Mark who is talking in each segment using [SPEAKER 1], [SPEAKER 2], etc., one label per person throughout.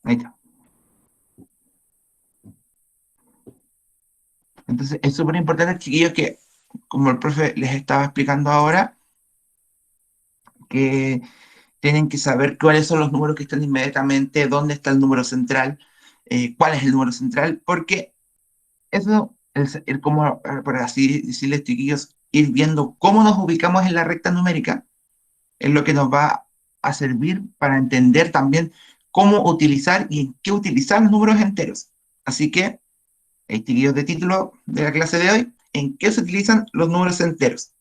[SPEAKER 1] Ahí está. Entonces, es súper importante, chiquillos, que, como el profe les estaba explicando ahora, que tienen que saber cuáles son los números que están inmediatamente, dónde está el número central, cuál es el número central, porque eso, como, por así decirles, chiquillos, ir viendo cómo nos ubicamos en la recta numérica, es lo que nos va a servir para entender también cómo utilizar y en qué utilizar los números enteros. Así que, chiquillos de título de la clase de hoy, ¿en qué se utilizan los números enteros?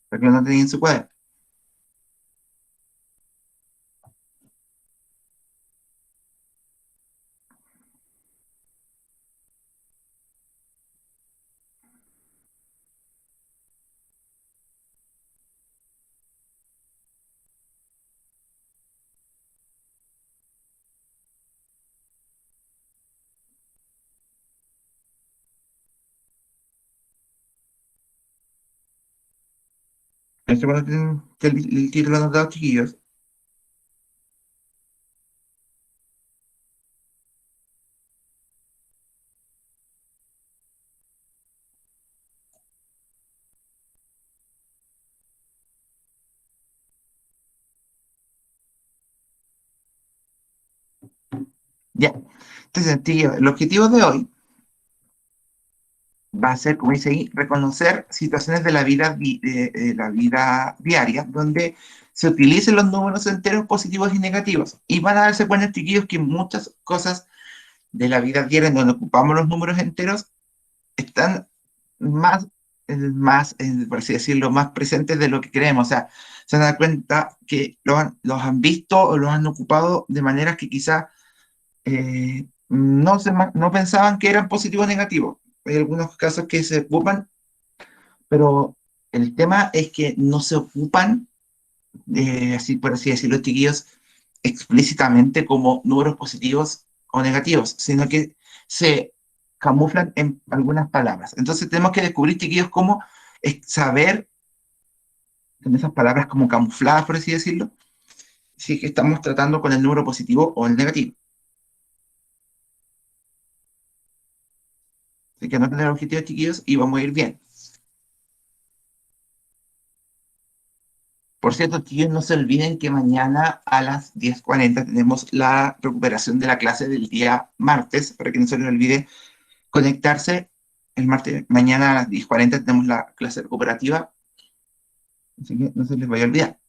[SPEAKER 1] Para que lo noten en su cuaderno. Este cuando tienen el título anotado, chiquillos. Ya. Entonces, chiquillos, el objetivo de hoy va a ser, como dice ahí, reconocer situaciones de la vida, de la vida diaria donde se utilicen los números enteros positivos y negativos. Y van a darse cuenta, chiquillos, que muchas cosas de la vida diaria en donde ocupamos los números enteros están más, por así decirlo, más presentes de lo que creemos. O sea, se dan cuenta que los han visto o los han ocupado de maneras que quizás no pensaban que eran positivos o negativos. Hay algunos casos que se ocupan, pero el tema es que no se ocupan, así por así decirlo, chiquillos, explícitamente como números positivos o negativos, sino que se camuflan en algunas palabras. Entonces tenemos que descubrir, chiquillos, cómo saber en esas palabras como camufladas, por así decirlo, si es que estamos tratando con el número positivo o el negativo. Así que no tener objetivos, chiquillos, y vamos a ir bien. Por cierto, chiquillos, no se olviden que mañana a las 10:40 tenemos la recuperación de la clase del día martes, para que no se les olvide conectarse el martes. Mañana a las 10:40 tenemos la clase recuperativa, así que no se les vaya a olvidar.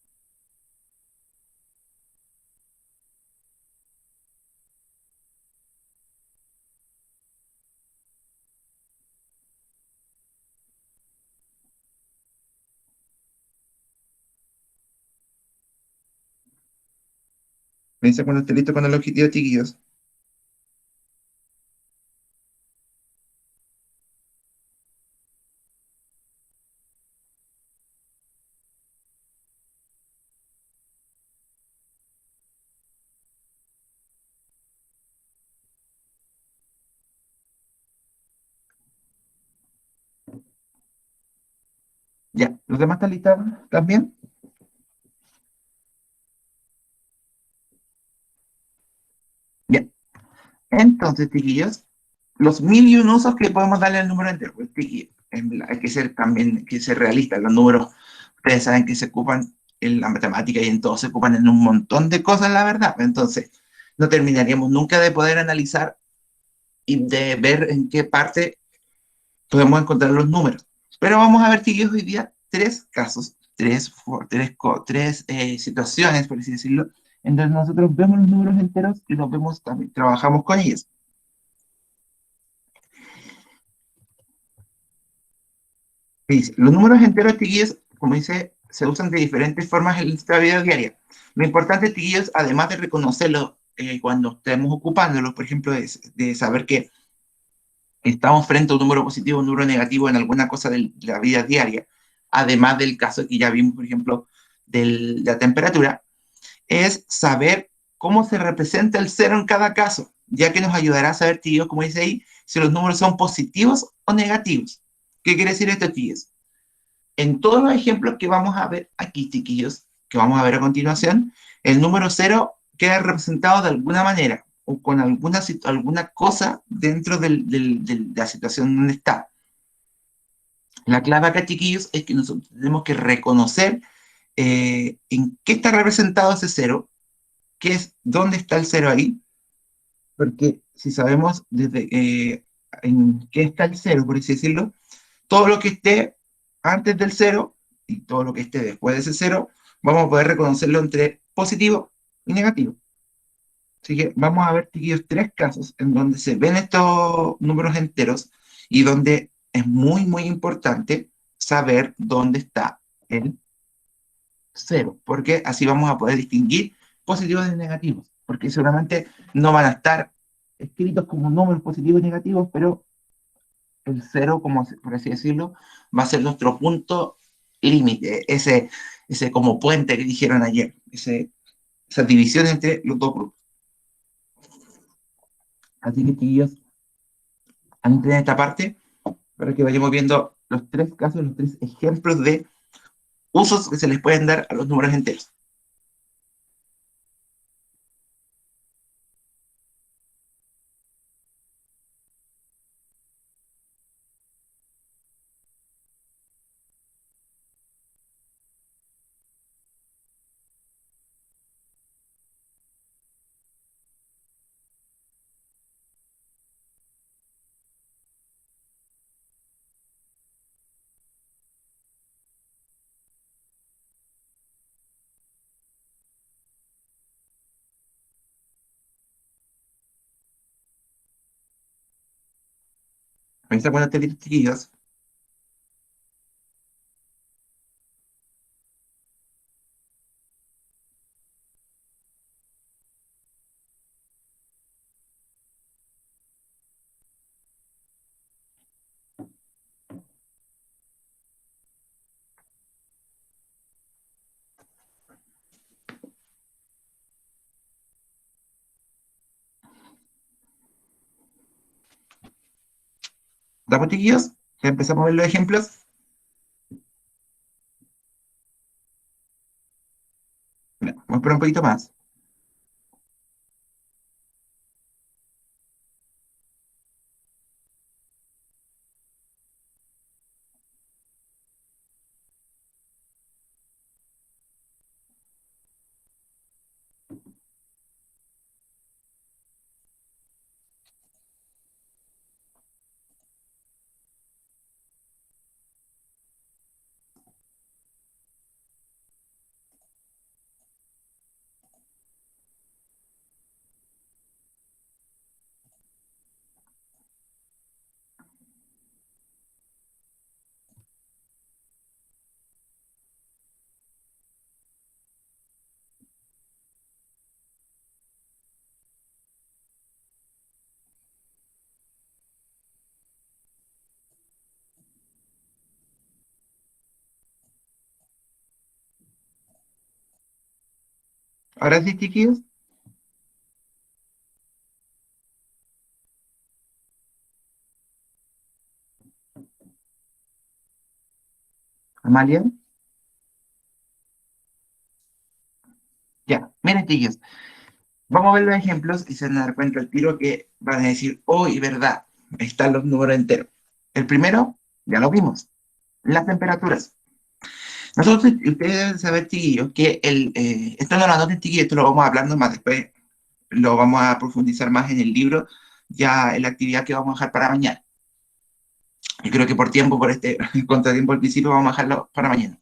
[SPEAKER 1] Me dice cuando esté listo con el objetivo, chiquillos. Ya, ¿los demás están listos también? Ya. Entonces, chiquillos, los mil y un usos que podemos darle al número entero. Pues, chiquillos, hay que ser también, hay que ser realistas. Los números, ustedes saben que se ocupan en la matemática y en todo, se ocupan en un montón de cosas, la verdad. Entonces, no terminaríamos nunca de poder analizar y de ver en qué parte podemos encontrar los números. Pero vamos a ver, chiquillos, hoy día tres casos, tres situaciones, por así decirlo, en donde nosotros vemos los números enteros y los vemos también, trabajamos con ellos. Dice, los números enteros, chiquillos, como dice, se usan de diferentes formas en nuestra vida diaria. Lo importante, chiquillos, además de reconocerlos cuando estemos ocupándolos, por ejemplo, de saber que estamos frente a un número positivo o un número negativo en alguna cosa de la vida diaria, además del caso que ya vimos, por ejemplo, de la temperatura, es saber cómo se representa el cero en cada caso, ya que nos ayudará a saber, tíos, como dice ahí, si los números son positivos o negativos. ¿Qué quiere decir esto, tíos? En todos los ejemplos que vamos a ver aquí, chiquillos, que vamos a ver a continuación, el número cero queda representado de alguna manera. o con alguna cosa dentro de la situación donde está. La clave acá, chiquillos, es que nosotros tenemos que reconocer en qué está representado ese cero, dónde está el cero ahí, porque si sabemos en qué está el cero, por así decirlo, todo lo que esté antes del cero y todo lo que esté después de ese cero, vamos a poder reconocerlo entre positivo y negativo. Así que vamos a ver, chiquillos, tres casos en donde se ven estos números enteros y donde es muy importante saber dónde está el cero, porque así vamos a poder distinguir positivos de negativos, porque seguramente no van a estar escritos como números positivos y negativos, pero el cero, como por así decirlo, va a ser nuestro punto límite, ese como puente que dijeron ayer, esa división entre los dos grupos. Así que, chiquillos, anoten esta parte para que vayamos viendo los tres casos, los tres ejemplos de usos que se les pueden dar a los números enteros. Piensa cuando te digo, chiquillos. ¿Damos, chiquillos? Ya empezamos a ver los ejemplos. Mira, vamos a esperar un poquito más. Ahora sí, chiquillos. Amalia. Ya, miren, chiquillos. Vamos a ver los ejemplos y se van a dar cuenta al tiro que van a decir, oh, y verdad, están los números enteros. El primero, ya lo vimos, las temperaturas. Nosotros, ustedes deben saber, chiquillos, que esto no lo anoten, chiquillos, esto lo vamos a hablar más después, lo vamos a profundizar más en el libro, ya en la actividad que vamos a dejar para mañana. Yo creo que por tiempo, por este contratiempo al principio, vamos a dejarlo para mañana.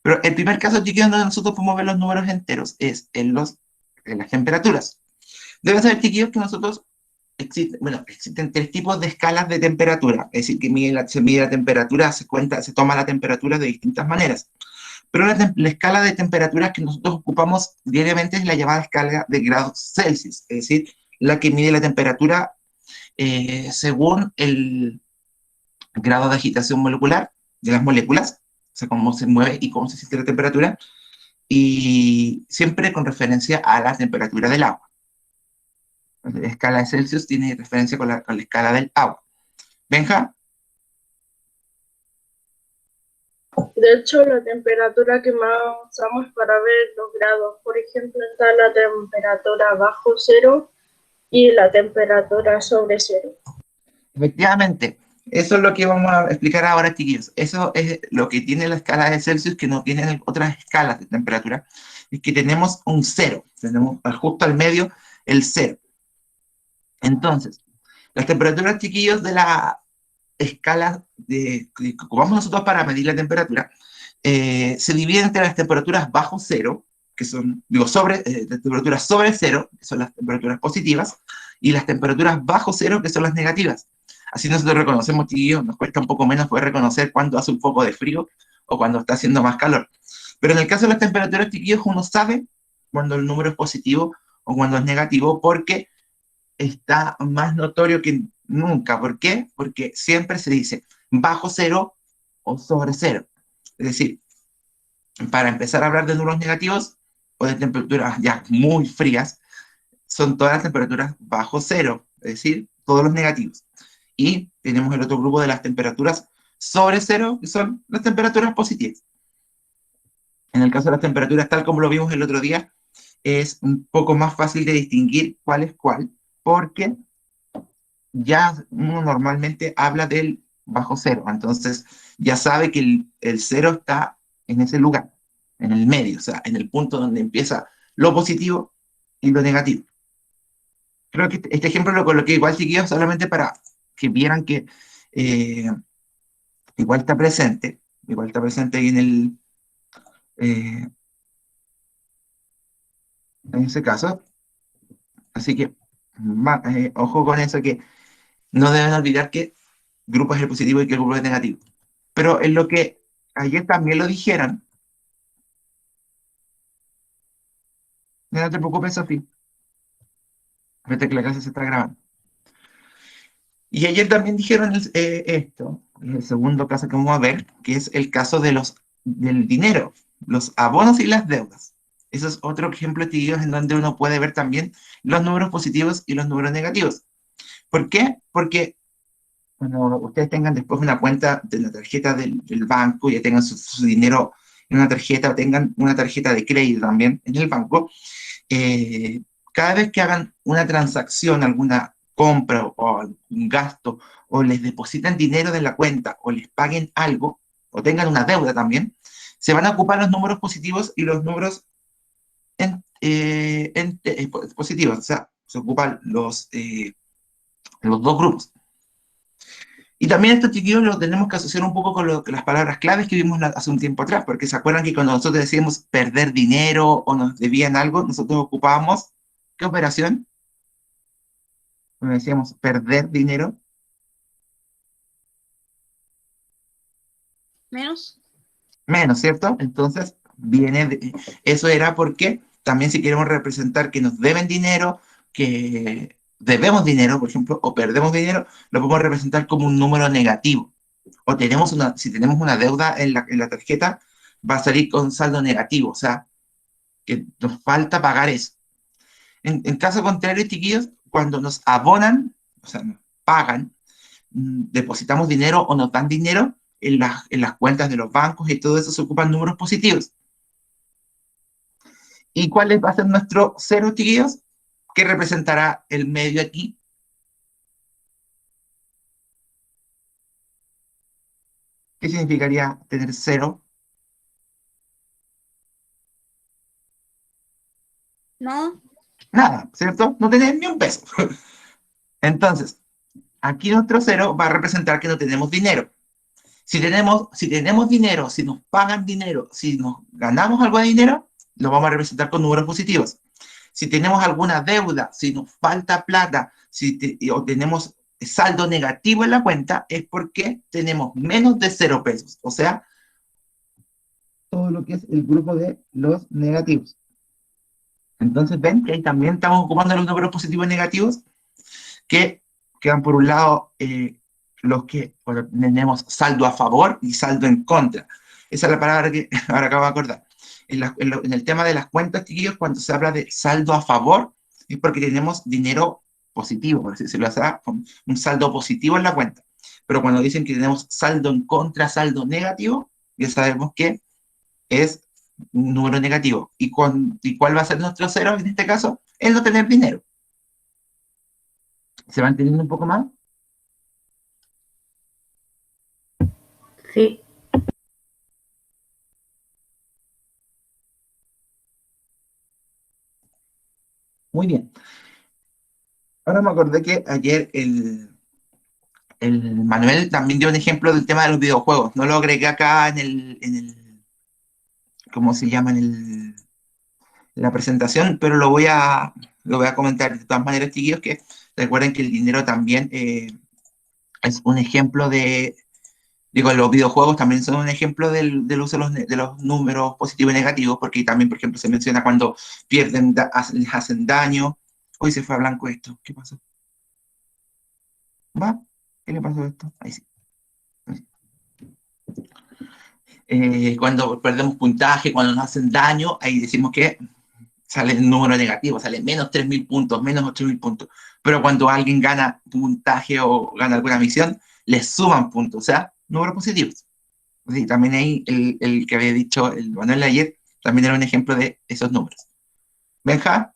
[SPEAKER 1] Pero el primer caso, chiquillos, donde nosotros podemos ver los números enteros es en las temperaturas. Deben saber, chiquillos, que existen tres tipos de escalas de temperatura, es decir, que se mide la temperatura, se toma la temperatura de distintas maneras. Pero la escala de temperaturas que nosotros ocupamos diariamente es la llamada escala de grados Celsius, es decir, la que mide la temperatura según el grado de agitación molecular de las moléculas, o sea, cómo se mueve y cómo se siente la temperatura, y siempre con referencia a la temperatura del agua. La escala de Celsius tiene referencia con la escala del agua. Benja,
[SPEAKER 2] De hecho, la temperatura que más usamos para ver los grados, por ejemplo, está la temperatura bajo cero, y la temperatura sobre cero.
[SPEAKER 1] Efectivamente, eso es lo que vamos a explicar ahora, chiquillos. Eso es lo que tiene la escala de Celsius que no tienen otras escalas de temperatura. Es que tenemos un cero, tenemos justo al medio el cero. Entonces, las temperaturas, chiquillos, de la escala que ocupamos nosotros para medir la temperatura, se dividen entre las temperaturas bajo cero, que son, digo, las temperaturas sobre cero, que son las temperaturas positivas, y las temperaturas bajo cero, que son las negativas. Así nosotros reconocemos, chiquillos, nos cuesta un poco menos poder reconocer cuando hace un poco de frío o cuando está haciendo más calor. Pero en el caso de las temperaturas, chiquillos, uno sabe cuando el número es positivo o cuando es negativo, porque está más notorio que nunca. ¿Por qué? Porque siempre se dice bajo cero o sobre cero. Es decir, para empezar a hablar de números negativos o de temperaturas ya muy frías, son todas las temperaturas bajo cero, es decir, todos los negativos. Y tenemos el otro grupo de las temperaturas sobre cero, que son las temperaturas positivas. En el caso de las temperaturas, tal como lo vimos el otro día, es un poco más fácil de distinguir cuál es cuál, porque ya uno normalmente habla del bajo cero, entonces ya sabe que el cero está en ese lugar, en el medio, o sea, en el punto donde empieza lo positivo y lo negativo. Creo que este ejemplo lo coloqué igual, chiquillos, solamente para que vieran que eh, igual está presente ahí eh, en ese caso, así que ojo con eso, que no deben olvidar que grupo es el positivo y que el grupo es negativo. Pero en lo que ayer también lo dijeron, no te preocupes, Sofía, fíjate que la clase se está grabando. Y ayer también dijeron esto, es el segundo caso que vamos a ver, que es el caso del dinero, los abonos y las deudas. Eso es otro ejemplo, tíos, en donde uno puede ver también los números positivos y los números negativos. ¿Por qué? Porque cuando ustedes tengan después una cuenta de la tarjeta del banco, ya tengan su dinero en una tarjeta o tengan una tarjeta de crédito también en el banco, eh, cada vez que hagan una transacción, alguna compra o algún gasto, o les depositan dinero de la cuenta, o les paguen algo, o tengan una deuda también, se van a ocupar los números positivos y los números positivos, o sea, se ocupan los dos grupos. Y también estos chiquillos lo tenemos que asociar un poco con las palabras claves que vimos hace un tiempo atrás, porque se acuerdan que cuando nosotros decíamos perder dinero o nos debían algo, nosotros ocupábamos, ¿qué operación? Cuando decíamos perder dinero,
[SPEAKER 3] Menos.
[SPEAKER 1] menos, ¿cierto? Entonces, eso era porque también si queremos representar que nos deben dinero, que debemos dinero, por ejemplo, o perdemos dinero, lo podemos representar como un número negativo. O si tenemos una deuda en la tarjeta, va a salir con saldo negativo, o sea, que nos falta pagar eso. En caso contrario, chiquillos, cuando nos abonan, o sea, nos pagan, depositamos dinero o nos dan dinero en las cuentas de los bancos y todo eso se ocupan números positivos. ¿Y cuál va a ser nuestro cero, chiquillos? ¿Qué representará el medio aquí? ¿Qué significaría tener cero?
[SPEAKER 3] No.
[SPEAKER 1] Nada, ¿cierto? No tener ni un peso. Entonces, aquí nuestro cero va a representar que no tenemos dinero. Si tenemos dinero, si nos pagan dinero, si nos ganamos algo de dinero, lo vamos a representar con números positivos. Si tenemos alguna deuda, si nos falta plata, o tenemos saldo negativo en la cuenta, es porque tenemos menos de 0 pesos. O sea, todo lo que es el grupo de los negativos. Entonces, ven que ahí también estamos ocupando los números positivos y negativos, que quedan por un lado los que tenemos saldo a favor y saldo en contra. Esa es la palabra que ahora acabo de acordar. En el tema de las cuentas, chiquillos, cuando se habla de saldo a favor, es porque tenemos dinero positivo, por así decirlo, o sea, un saldo positivo en la cuenta. Pero cuando dicen que tenemos saldo en contra, saldo negativo, ya sabemos que es un número negativo. ¿Y cuál va a ser nuestro cero en este caso? El no tener dinero. ¿Se va entendiendo un poco más?
[SPEAKER 2] Sí.
[SPEAKER 1] Muy bien. Ahora me acordé que ayer el Manuel también dio un ejemplo del tema de los videojuegos. No lo agregué acá ¿cómo se llama? En la presentación, pero lo voy a comentar de todas maneras, chiquillos, que recuerden que el dinero también es un ejemplo digo, los videojuegos también son un ejemplo del uso de los números positivos y negativos, porque también, por ejemplo, se menciona cuando pierden, les hacen daño. Hoy se fue a blanco esto. ¿Qué pasó? ¿Va? ¿Qué le pasó a esto? Ahí sí. Cuando perdemos puntaje, cuando nos hacen daño, ahí decimos que sale el número negativo, sale menos 3.000 puntos, menos 8.000 puntos. Pero cuando alguien gana puntaje o gana alguna misión, le suman puntos, o sea, números positivos. Sí, también ahí el que había dicho el Manuel ayer, también era un ejemplo de esos números. Benja,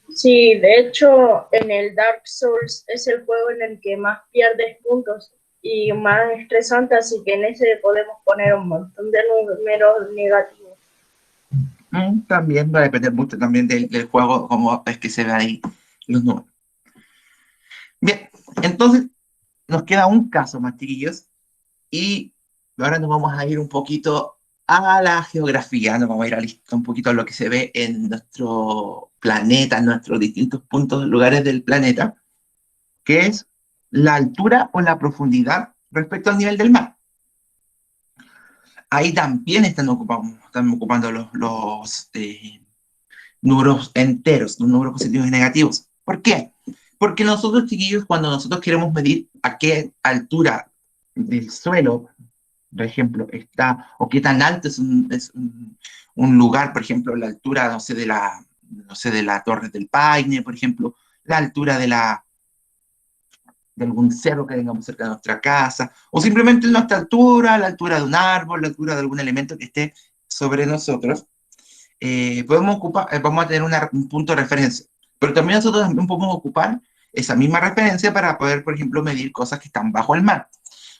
[SPEAKER 2] Sí, de hecho, en el Dark Souls es el juego en el que más pierdes puntos y más estresante, así que en ese podemos poner un montón de números negativos.
[SPEAKER 1] también va a depender mucho también del juego, cómo es que se ven ahí los números. Bien, entonces nos queda un caso más, chiquillos, y ahora nos vamos a ir un poquito a la geografía, nos vamos a ir un poquito a lo que se ve en nuestro planeta, en nuestros distintos puntos, lugares del planeta, que es la altura o la profundidad respecto al nivel del mar. Ahí también están ocupando los números enteros, los números positivos y negativos. ¿Por qué? Porque nosotros, chiquillos, cuando nosotros queremos medir a qué altura del suelo, por ejemplo, está, o qué tan alto un lugar, por ejemplo, la altura, no sé, no sé, de la Torre del Paine, por ejemplo, la altura de algún cerro que tengamos cerca de nuestra casa, o simplemente nuestra altura, la altura de un árbol, la altura de algún elemento que esté sobre nosotros, vamos a tener un punto de referencia. Pero también nosotros también podemos ocupar esa misma referencia para poder, por ejemplo, medir cosas que están bajo el mar.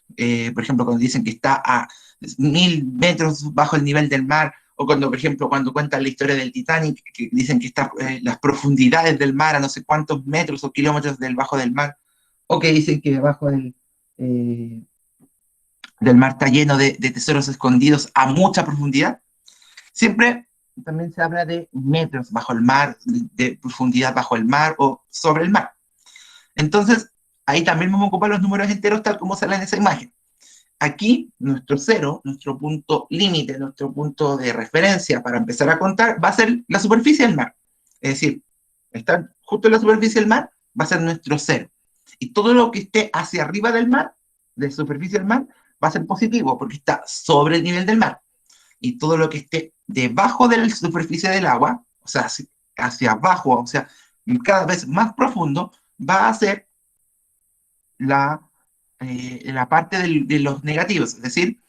[SPEAKER 1] Por ejemplo, cuando dicen que está a 1.000 metros bajo el nivel del mar, o cuando, por ejemplo, cuando cuentan la historia del Titanic, que dicen que está las profundidades del mar a no sé cuántos metros o kilómetros del bajo del mar, o que dicen que debajo eh, del mar está lleno de tesoros escondidos a mucha profundidad. Siempre también se habla de metros bajo el mar, de profundidad bajo el mar o sobre el mar. Entonces, ahí también vamos a ocupar los números enteros tal como sale en esa imagen. Aquí, nuestro cero, nuestro punto límite, nuestro punto de referencia para empezar a contar, va a ser la superficie del mar. Es decir, estar justo en la superficie del mar va a ser nuestro cero. Y todo lo que esté hacia arriba del mar, de superficie del mar, va a ser positivo porque está sobre el nivel del mar. Y todo lo que esté debajo de la superficie del agua, o sea, hacia abajo, o sea, cada vez más profundo, va a ser la parte de los negativos, es decir,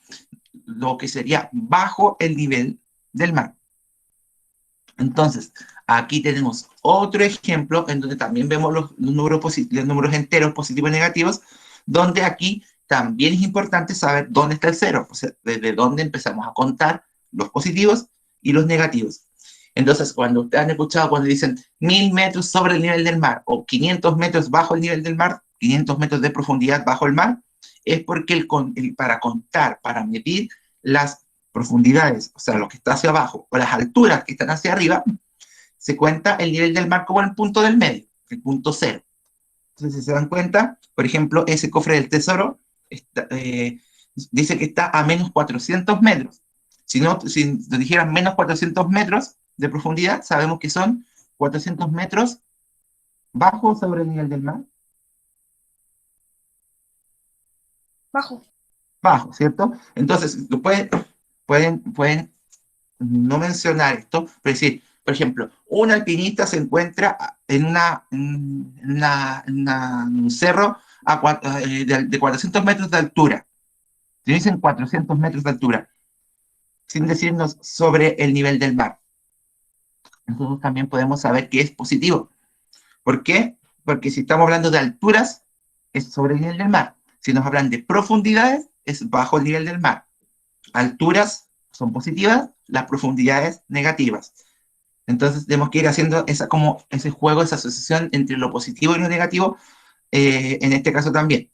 [SPEAKER 1] lo que sería bajo el nivel del mar. Entonces, aquí tenemos otro ejemplo en donde también vemos los números enteros positivos y negativos, donde aquí también es importante saber dónde está el cero, o sea, desde dónde empezamos a contar los positivos y los negativos. Entonces, cuando ustedes han escuchado cuando dicen 1.000 metros sobre el nivel del mar o 500 metros bajo el nivel del mar, 500 metros de profundidad bajo el mar, es porque para contar, para medir las profundidades, o sea, lo que está hacia abajo, o las alturas que están hacia arriba, se cuenta el nivel del mar como el punto del medio, el punto cero. Entonces, si se dan cuenta, por ejemplo, ese cofre del tesoro dice que está a menos 400 metros. Si nos dijeran menos 400 metros de profundidad, sabemos que son 400 metros bajo sobre el nivel del mar.
[SPEAKER 2] Bajo.
[SPEAKER 1] Bajo, ¿cierto? Entonces, pueden no mencionar esto, pero decir, por ejemplo, un alpinista se encuentra en un cerro de 400 metros de altura. Se dicen 400 metros de altura, sin decirnos sobre el nivel del mar. Nosotros también podemos saber que es positivo, ¿Por qué? Porque si estamos hablando de alturas, es sobre el nivel del mar. Si nos hablan de profundidades, es bajo el nivel del mar. Alturas son positivas, las profundidades negativas. Entonces tenemos que ir haciendo como ese juego, esa asociación entre lo positivo y lo negativo, en este caso también.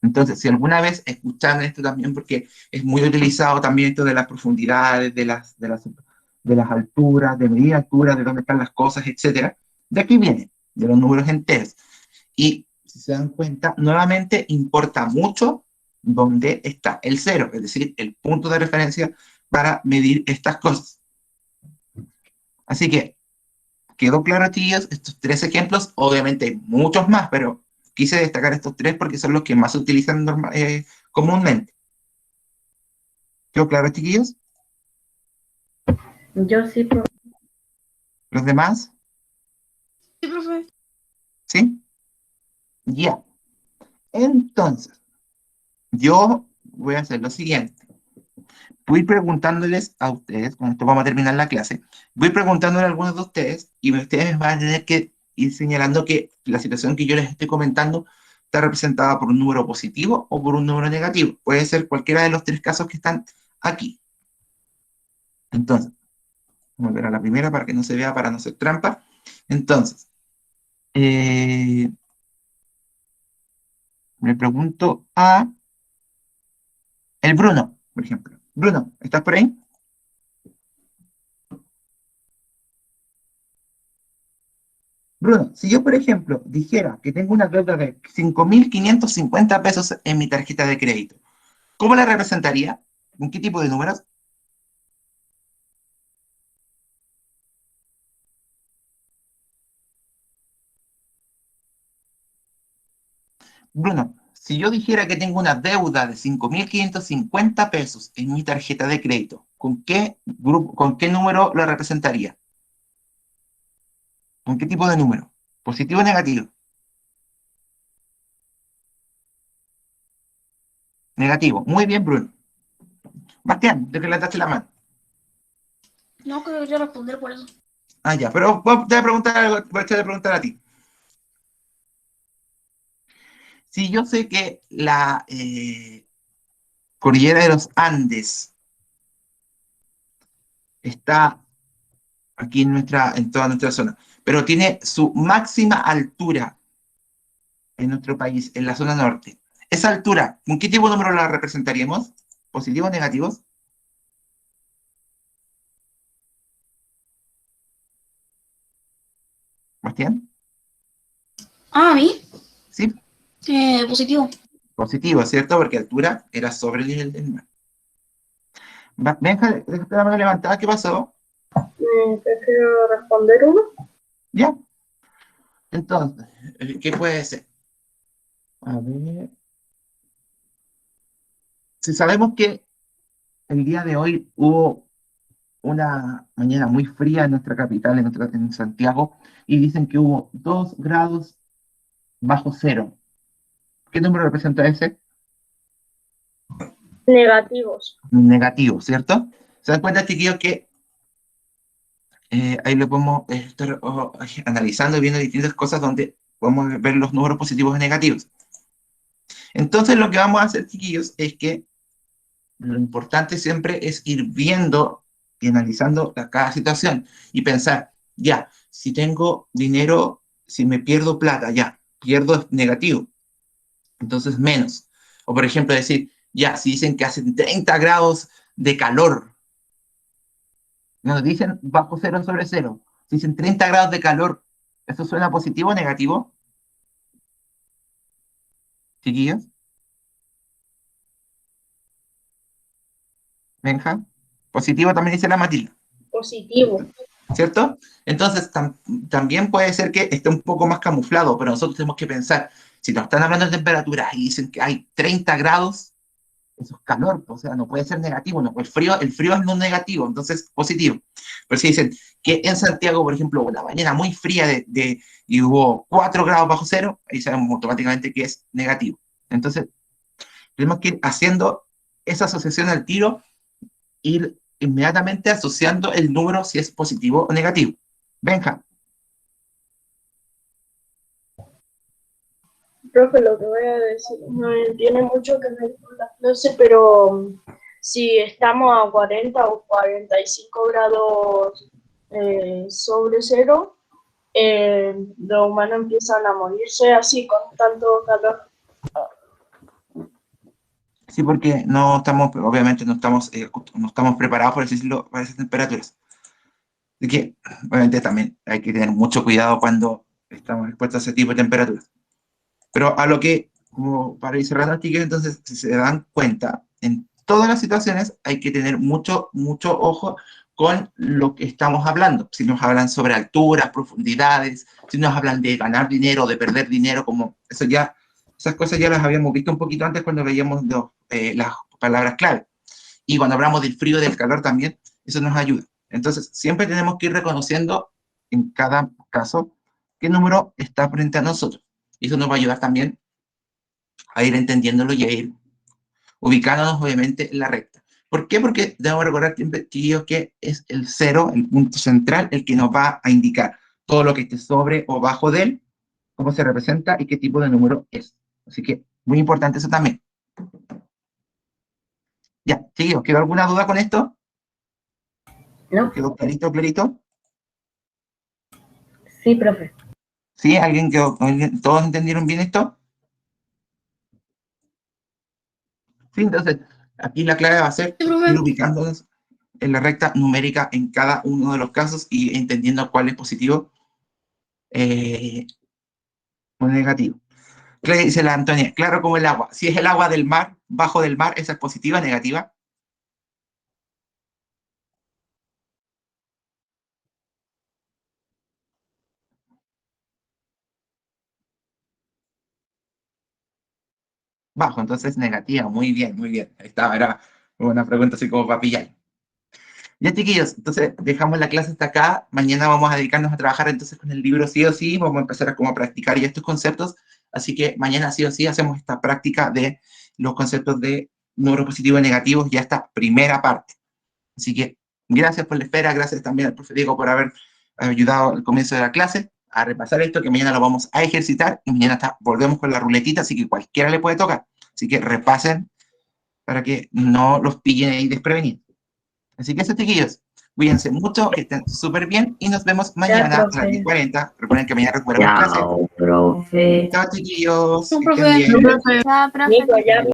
[SPEAKER 1] Entonces, si alguna vez escucharon esto también, porque es muy utilizado también esto de las profundidades, de las alturas, de medir alturas, de dónde están las cosas, etcétera, de aquí viene, de los números enteros. Y si se dan cuenta, nuevamente importa mucho dónde está el cero, es decir, el punto de referencia para medir estas cosas. Así que, ¿quedó claro, chiquillos? Estos tres ejemplos, obviamente hay muchos más, pero quise destacar estos tres porque son los que más se utilizan comúnmente. ¿Quedó claro, chiquillos?
[SPEAKER 2] Yo sí, profe.
[SPEAKER 1] ¿Los demás?
[SPEAKER 3] Sí, profe.
[SPEAKER 1] ¿Sí? Ya. Entonces, yo voy a hacer lo siguiente. Voy preguntándoles a ustedes, con esto vamos a terminar la clase, voy preguntándole a algunos de ustedes y ustedes van a tener que ir señalando que la situación que yo les estoy comentando está representada por un número positivo o por un número negativo. Puede ser cualquiera de los tres casos que están aquí. Entonces, vamos a ver a la primera para que no se vea, para no hacer trampa. Entonces, me pregunto a el Bruno, por ejemplo. Bruno, ¿estás por ahí? Bruno, si yo, por ejemplo, dijera que tengo una deuda de 5.550 pesos en mi tarjeta de crédito, ¿cómo la representaría? ¿Con qué tipo de números? Bruno, si yo dijera que tengo una deuda de 5.550 pesos en mi tarjeta de crédito, con qué número la representaría? ¿Con qué tipo de número? ¿Positivo o negativo? Negativo. Muy bien, Bruno. Bastián, ¿de qué levantaste la mano?
[SPEAKER 3] No, creo que yo responder por eso.
[SPEAKER 1] Ah, ya, pero te voy a preguntar algo, voy a preguntar a ti. Si yo sé que la cordillera de los Andes está aquí en toda nuestra zona, pero tiene su máxima altura en nuestro país, en la zona norte. Esa altura, ¿con qué tipo de número la representaríamos? ¿Positivos o negativos? ¿Bastián?
[SPEAKER 3] Ah, ¿a mí?
[SPEAKER 1] Sí,
[SPEAKER 3] Positivo.
[SPEAKER 1] positivo, ¿cierto? Porque altura era sobre el nivel del mar. Benja, déjate la mano levantada, ¿qué pasó?
[SPEAKER 2] Prefiero responder uno.
[SPEAKER 1] ¿Ya? Entonces, ¿qué puede ser? A ver. Si sabemos que el día de hoy hubo una mañana muy fría en nuestra capital, en Santiago, y dicen que hubo 2 grados bajo cero. ¿Qué número representa ese?
[SPEAKER 2] Negativos.
[SPEAKER 1] Negativo, ¿cierto? ¿Se dan cuenta, chiquillos, que ahí lo podemos estar analizando y viendo distintas cosas donde podemos ver los números positivos y negativos? Entonces, lo que vamos a hacer, chiquillos, es que lo importante siempre es ir viendo y analizando cada situación y pensar, ya, si tengo dinero, si me pierdo plata, ya, pierdo negativo, entonces menos. O por ejemplo decir, ya, si dicen que hacen 30 grados de calor, nos dicen bajo cero sobre cero, si dicen 30 grados de calor, ¿eso suena positivo o negativo, chiquillos? Benja, positivo también dice la Matilda.
[SPEAKER 2] Positivo.
[SPEAKER 1] ¿Cierto? Entonces, también puede ser que esté un poco más camuflado, pero nosotros tenemos que pensar, si nos están hablando de temperaturas y dicen que hay 30 grados, eso es calor, o sea, no puede ser negativo, no, el frío es no negativo, entonces positivo. Pero si dicen que en Santiago, por ejemplo, una mañana muy fría y hubo 4 grados bajo cero, ahí sabemos automáticamente que es negativo. Entonces, tenemos que ir haciendo esa asociación al tiro, ir inmediatamente asociando el número si es positivo o negativo. Benja.
[SPEAKER 2] Profe, lo que voy a decir no tiene mucho que ver con la clase, pero si estamos a 40 o 45 grados sobre cero, los humanos empiezan a morirse así con tanto calor.
[SPEAKER 1] Sí, porque no estamos, obviamente no estamos preparados, por decirlo, para esas temperaturas. Así que, obviamente, también hay que tener mucho cuidado cuando estamos expuestos a ese tipo de temperaturas. Pero a lo que, como para ir cerrando, chiquillos, entonces, si se dan cuenta, en todas las situaciones hay que tener mucho, mucho ojo con lo que estamos hablando. Si nos hablan sobre alturas, profundidades, si nos hablan de ganar dinero, de perder dinero, como eso ya, esas cosas ya las habíamos visto un poquito antes cuando veíamos las palabras clave. Y cuando hablamos del frío y del calor también, eso nos ayuda. Entonces, siempre tenemos que ir reconociendo en cada caso qué número está frente a nosotros. Y eso nos va a ayudar también a ir entendiéndolo y a ir ubicándonos, obviamente, en la recta. ¿Por qué? Porque debemos recordar siempre, chiquillos, que es el cero, el punto central, el que nos va a indicar todo lo que esté sobre o bajo de él, cómo se representa y qué tipo de número es. Así que, muy importante eso también. Ya, chiquillos, ¿quedó alguna duda con esto?
[SPEAKER 4] ¿No?
[SPEAKER 1] ¿Quedó clarito, clarito?
[SPEAKER 4] Sí, profe.
[SPEAKER 1] ¿Sí? ¿Todos entendieron bien esto? Sí, entonces, aquí la clave va a ser
[SPEAKER 3] Sí, profe.
[SPEAKER 1] ir ubicándonos en la recta numérica en cada uno de los casos y entendiendo cuál es positivo o negativo. ¿Qué dice la Antonia? Claro como el agua. Si es el agua del mar, bajo del mar, ¿esa es positiva o negativa? Bajo, entonces negativa. Muy bien, muy bien. Ahí está, era una pregunta así como para pillar. Ya, chiquillos, entonces dejamos la clase hasta acá. Mañana vamos a dedicarnos a trabajar entonces con el libro sí o sí. Vamos a empezar a como practicar ya estos conceptos. Así que mañana sí o sí hacemos esta práctica de los conceptos de números positivos y negativos, ya esta primera parte. Así que gracias por la espera, gracias también al profe Diego por haber ayudado al comienzo de la clase a repasar esto, que mañana lo vamos a ejercitar y mañana volvemos con la ruletita, así que cualquiera le puede tocar. Así que repasen para que no los pillen ahí desprevenidos. Así que eso, chiquillos, cuídense mucho, que estén súper bien y nos vemos mañana a las
[SPEAKER 4] profe.
[SPEAKER 1] 10:40. Recuerden que mañana recuperamos clase.
[SPEAKER 4] Chao, profe.
[SPEAKER 1] Chao, chiquillos,
[SPEAKER 3] No,
[SPEAKER 1] que estén
[SPEAKER 3] profe.
[SPEAKER 1] bien.
[SPEAKER 3] Chao, profe.
[SPEAKER 2] Nico, ya